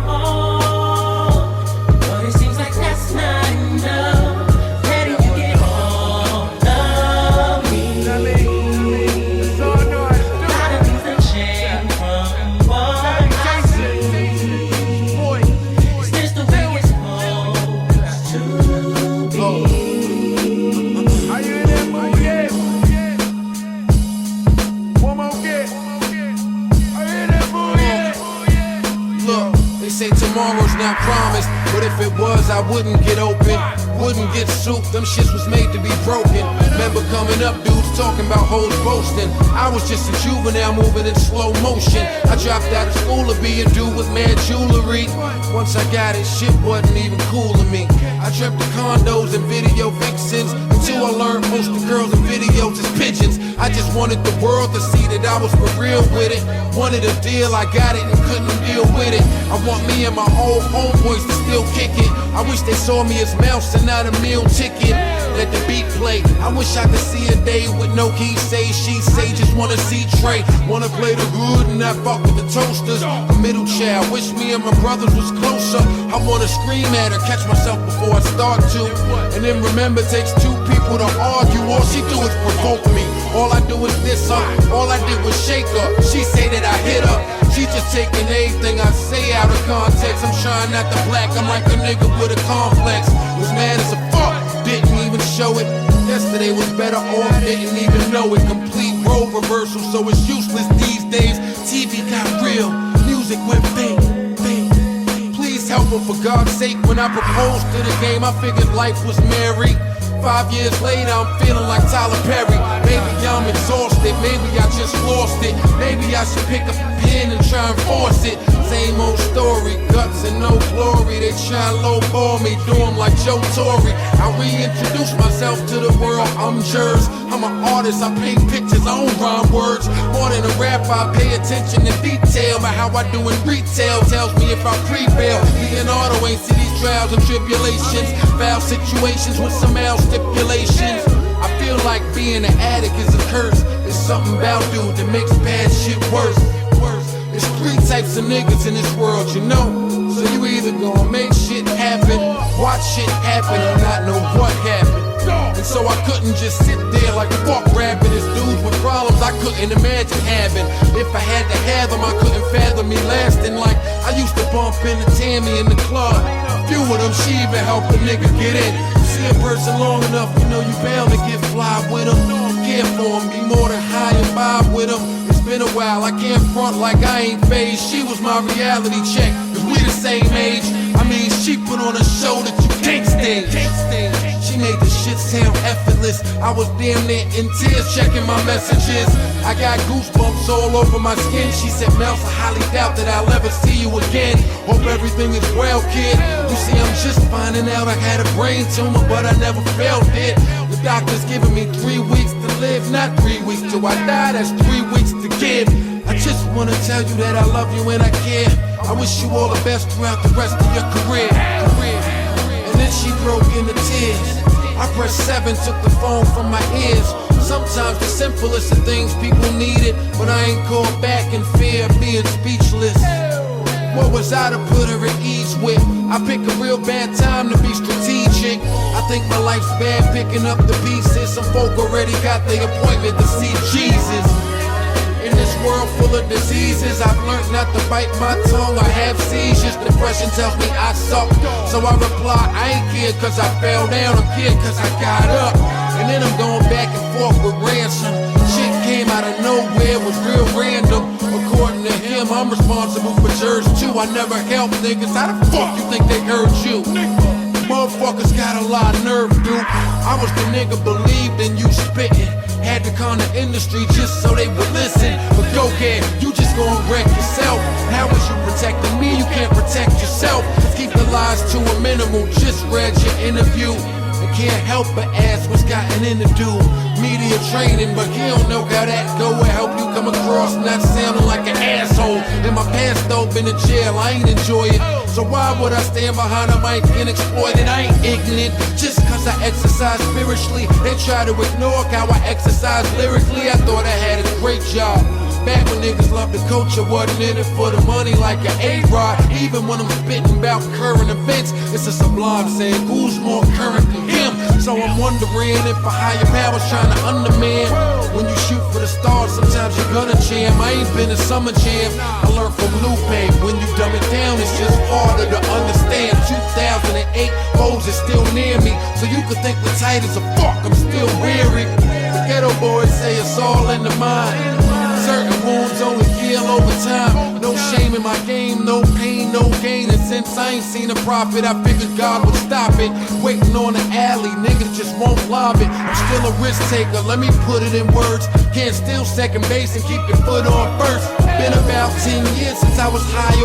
all. But it seems like that's not enough. Daddy, you get all of me. A lot of things that change from what I see. Is this the way it's supposed to be? Are you in that mood yet? One more get. Are you in that mood yet? Look, they say tomorrow's not promised, but if it was, I wouldn't get open, wouldn't get soup. Them shits was made to be broken. Remember coming up, dudes talking about hoes boasting. I was just a juvenile moving in slow motion. I dropped out of school to be a dude with mad jewelry. Once I got it, shit wasn't even cool to me. I dreamt of condos and video vixens until I learned most of the girls in videos is pigeons. I just wanted the world to see that I was for real with it. Wanted a deal, I got it and couldn't deal with it. I want me and my old homeboys to still kick it. I wish they saw me as mouse and not a meal ticket. Let the beat play. I wish I could see a day with no he say, she say. Just wanna see Trey. Wanna play the hood and not fuck with the toasters. A middle child, wish me and my brothers was closer. I wanna scream at her, catch myself before I start to. And then remember, it takes two people to argue. All she do is provoke me. All I do is diss her. All I did was shake her. She say that I hit her. She just taking everything I say out of context. I'm trying not to black. I'm like a nigga with a complex. Was mad as a fuck, didn't even show it. Yesterday was better off, didn't even know it. Complete role reversal, so it's useless these days. TV got real, music went fake. Please help her for God's sake. When I proposed to the game, I figured life was merry. 5 years later, I'm feeling like Tyler Perry. Maybe I'm exhausted, maybe I just lost it. Maybe I should pick up a pen and try and force it. Same old story, guts and no glory. They try and lowball me, do 'em like Joe Torre. I reintroduce myself to the world, I'm Jers. I'm an artist, I paint pictures, I don't rhyme words. More than a rapper, I pay attention to detail. But how I do in retail tells me if I prevail. Leonardo ain't see these trials and tribulations. Foul situations with some else stipulations. I feel like being an addict is a curse. It's something about dude that makes bad shit worse. There's three types of niggas in this world, you know. So you either gonna make shit happen, watch shit happen, or not know what happened. And so I couldn't just sit there like a fuck rapping. It's dudes with problems I couldn't imagine having. If I had to have them, I couldn't fathom me lasting. Like I used to bump into Tammy in the club. A few of them, she even helped a nigga get in. See a person long enough, you know you bound to get fly with them. Care for them, be more than high and vibe with them. It's been a while, I can't front like I ain't phased. She was my reality check, cause we the same age. I mean, she put on a show that you can't stage. She made the shit sound effortless. I was damn near in tears checking my messages. I got goosebumps all over my skin. She said, Mouse, I highly doubt that I'll ever see you again. Hope everything is well, kid. You see, I'm just finding out I had a brain tumor, but I never felt it. The doctor's giving me 3 weeks to live, not 3 weeks till I die. That's 3 weeks to give. I just wanna tell you that I love you and I care. I wish you all the best throughout the rest of your career. And then she broke into tears. I pressed 7, took the phone from my ears. Sometimes the simplest of things people needed, but I ain't called back in fear of being speechless. What was I to put her at ease with? I pick a real bad time to be strategic. I think my life's bad picking up the pieces. Some folk already got their appointment to see Jesus. In this world full of diseases, I've learned not to bite my tongue or have seizures. Depression tells me I suck, so I reply, I ain't scared cause I fell down, I'm scared cause I got up. And then I'm going back and forth with ransom. Shit came out of nowhere, was real random. According to him, I'm responsible for Jers too. I never helped niggas, how the fuck you think they heard you? Motherfuckers got a lot of nerve, dude. I was the nigga believed in you spitting. Had to con the industry just so they would listen. But go ahead, you just gon' wreck yourself. How was you protecting me? You can't protect yourself. Keep the lies to a minimal, just read your interview. And can't help but ask what's gotten into do. Media training, but he don't know how that go. Will help you come across not sounding like an asshole. In my past though, been in jail, I ain't enjoy it. So why would I stand behind a mic and exploit it? I ain't ignorant, just cause I exercise spiritually. They try to ignore how I exercise lyrically. I thought I had a great job. back when niggas loved the coach, I wasn't in it for the money like an A-Rod. Even when I'm spitting about current events, it's a sublime saying, who's more current than him? So I'm wondering if a higher power's trying to undermine. When you shoot for the stars, sometimes you're gonna jam. I ain't been a summer jam, I learned from Lupe. When you dumb it down, it's just harder to understand. 2008, foes is still near me, so you could think we're tight as a fuck, I'm still weary. The ghetto boys say it's all in the mind. Certain wounds only heal over time. No shame in my game, no pain, no gain. And since I ain't seen a profit, I figured God would stop it. Waiting on the alley, niggas just won't lob it. I'm still a risk taker, let me put it in words. Can't steal second base and keep your foot on first. Been about 10 years since I was high